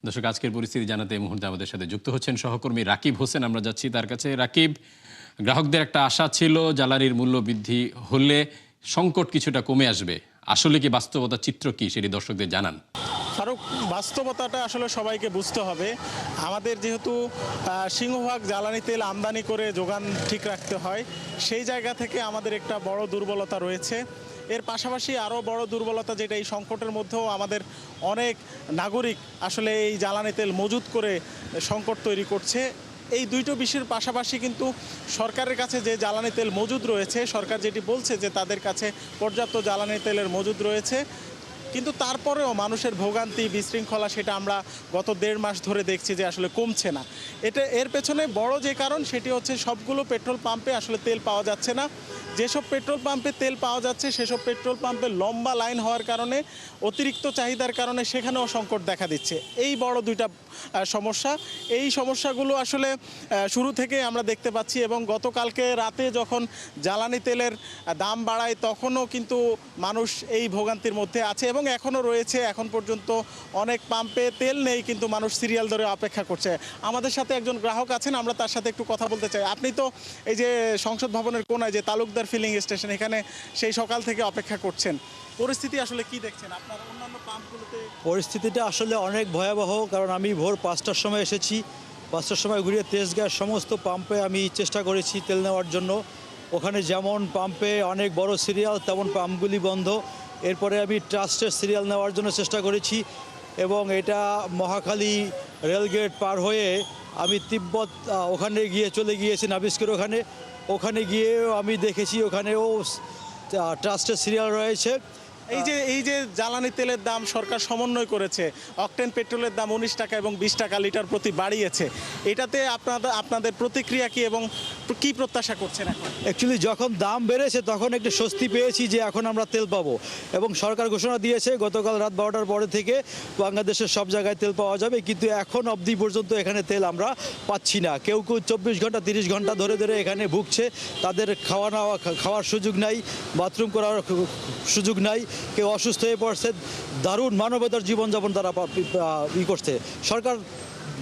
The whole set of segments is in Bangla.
দর্শক, আজকের পরিস্থিতি জানাতে এই মুহূর্তে আমাদের সাথে যুক্ত হচ্ছেন সহকর্মী রাকিব হোসেন। আমরা যাচ্ছি তার কাছে। রাকিব, গ্রাহকদের একটা আশা ছিল জ্বালানির মূল্য বৃদ্ধি হলে সংকট কিছুটা কমে আসবে, আসলে কি বাস্তবতার চিত্র কি সেটি দর্শকদের জানান। ফারুক, বাস্তবতাটা আসলে সবাইকে বুঝতে হবে। আমাদের যেহেতু সিংহভাগ জ্বালানি তেল আমদানি করে যোগান ঠিক রাখতে হয়, সেই জায়গা থেকে আমাদের একটা বড় দুর্বলতা রয়েছে। এর পাশাপাশি আরও বড় দুর্বলতা যেটা, এই সংকটের মধ্যেও আমাদের অনেক নাগরিক আসলে এই জ্বালানি তেল মজুত করে সংকট তৈরি করছে। এই দুইটো বিষয়ের পাশাপাশি কিন্তু সরকারের কাছে যে জ্বালানি তেল মজুদ রয়েছে, সরকার যেটি বলছে যে তাদের কাছে পর্যাপ্ত জ্বালানি তেলের মজুদ রয়েছে, কিন্তু তারপরেও মানুষের ভোগান্তি, বিশৃঙ্খলা সেটা আমরা গত 1.5 মাস ধরে দেখছি যে আসলে কমছে না। এর পেছনে বড় যে কারণ সেটি হচ্ছে সবগুলো পেট্রোল পাম্পে আসলে তেল পাওয়া যাচ্ছে না। যেসব পেট্রোল পাম্পে তেল পাওয়া যাচ্ছে সেসব পেট্রোল পাম্পে লম্বা লাইন হওয়ার কারণে, অতিরিক্ত চাহিদার কারণে সেখানেও সংকট দেখা দিচ্ছে। এই বড় দুইটা সমস্যা। এই সমস্যাগুলো আসলে শুরু থেকে আমরা দেখতে পাচ্ছি, এবং গতকালকে রাতে যখন জ্বালানি তেলের দাম বাড়ায় তখনও কিন্তু মানুষ এই ভোগান্তির মধ্যে আছে এবং এখনও রয়েছে। এখন পর্যন্ত অনেক পাম্পে তেল নেই, কিন্তু মানুষ সিরিয়াল ধরে অপেক্ষা করছে। আমাদের সাথে একজন গ্রাহক আছেন, আমরা তার সাথে একটু কথা বলতে চাই। আপনি তো এই যে সংসদ ভবনের কোনায় যে তালুকদার ফিলিং স্টেশন, এখানে সেই সকাল থেকে অপেক্ষা করছেন, পরিস্থিতি আসলে কি দেখছেন আপনার অন্যান্য পাম্পগুলোতে? পরিস্থিতিটা আসলে অনেক ভয়াবহ, কারণ আমি ভোর 5টার সময় এসেছি। 5টার সময় ঘুরিয়ে তেজগাঁর সমস্ত পাম্পে আমি চেষ্টা করেছি তেল নেওয়ার জন্য। ওখানে যেমন পাম্পে অনেক বড় সিরিয়াল, তেমন পাম্পগুলি বন্ধ। এরপরে আমি ট্রাস্টের সিরিয়াল নেওয়ার জন্য চেষ্টা করেছি, এবং এটা মহাখালী রেলগেট পার হয়ে আমি তিব্বত ওখানে চলে গিয়েছি নাবিস্কের ওখানে গিয়েও আমি দেখেছি ওখানেও ট্রাস্টের সিরিয়াল রয়েছে। এই যে জ্বালানি তেলের দাম সরকার সমন্বয় করেছে, অকটেন পেট্রোলের দাম 19 টাকা এবং 20 টাকা লিটার প্রতি বাড়িয়েছে, এটাতে আপনাদের প্রতিক্রিয়া কি এবং কি প্রত্যাশা করছেন এখন? অ্যাকচুয়ালি যখন দাম বেড়েছে তখন একটু স্বস্তি পেয়েছি যে এখন আমরা তেল পাবো, এবং সরকার ঘোষণা দিয়েছে গতকাল রাত 12টার পরে থেকে বাংলাদেশের সব জায়গায় তেল পাওয়া যাবে, কিন্তু এখন অবধি পর্যন্ত এখানে তেল আমরা পাচ্ছি না। কেউ 24 ঘন্টা 30 ঘন্টা ধরে এখানে ভুগছে। তাদের খাওয়ার সুযোগ নাই, বাথরুম করার সুযোগ নাই, কেউ অসুস্থ হয়ে পড়ছে। দারুণ মানবতার জীবনযাপন তারা করছে। সরকার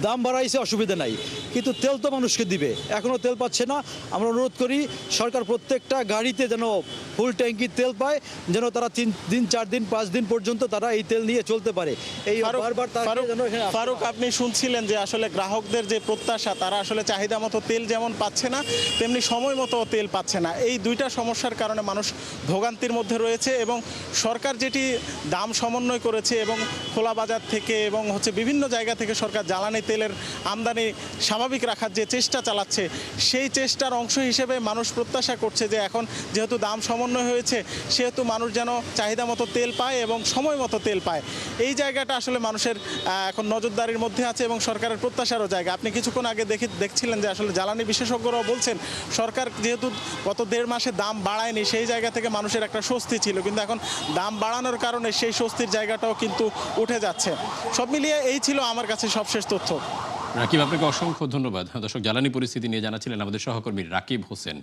দাম বাড়াইছে, অসুবিধা নাই, কিন্তু তেল তো মানুষকে দিবে, এখনও তেল পাচ্ছে না। আমরা অনুরোধ করি সরকার প্রত্যেকটা গাড়িতে যেন ফুল ট্যাঙ্কি তেল পায়, যেন তারা 3 দিন 4 দিন 5 দিন পর্যন্ত তারা এই তেল নিয়ে চলতে পারে। এই ফারুক, আপনি শুনছিলেন যে আসলে গ্রাহকদের যে প্রত্যাশা, তারা আসলে চাহিদা মতো তেল যেমন পাচ্ছে না, তেমনি সময় মতো তেল পাচ্ছে না। এই দুইটা সমস্যার কারণে মানুষ ভোগান্তির মধ্যে রয়েছে, এবং সরকার যেটি দাম সমন্বয় করেছে এবং খোলা বাজার থেকে এবং বিভিন্ন জায়গা থেকে সরকার জ্বালানি তেলের আমদানি স্বাভাবিক রাখার যে চেষ্টা চালাচ্ছে, সেই চেষ্টার অংশ হিসেবে মানুষ প্রত্যাশা করছে যে এখন যেহেতু দাম সমন্বয় হয়েছে, সেহেতু মানুষ যেন চাহিদা মতো তেল পায় এবং সময় মতো তেল পায়। এই জায়গাটা আসলে মানুষের এখন নজরদারির মধ্যে আছে এবং সরকারের প্রত্যাশারও জায়গা। আপনি কিছুক্ষণ আগে দেখছিলেন যে আসলে জ্বালানি বিশেষজ্ঞরাও বলছেন সরকার যেহেতু গত 1.5 মাসে দাম বাড়ায়নি, সেই জায়গা থেকে মানুষের একটা স্বস্তি ছিল, কিন্তু এখন দাম বাড়ানোর কারণে সেই স্বস্তির জায়গাটাও কিন্তু উঠে যাচ্ছে। সব মিলিয়ে এই ছিল আমার কাছে সবশেষ তথ্য। রাকিব, আপনাকে অসংখ্য ধন্যবাদ। দর্শক, জ্বালানি পরিস্থিতি নিয়ে জানাচ্ছিলেন আমাদের সহকর্মী রাকিব হোসেন।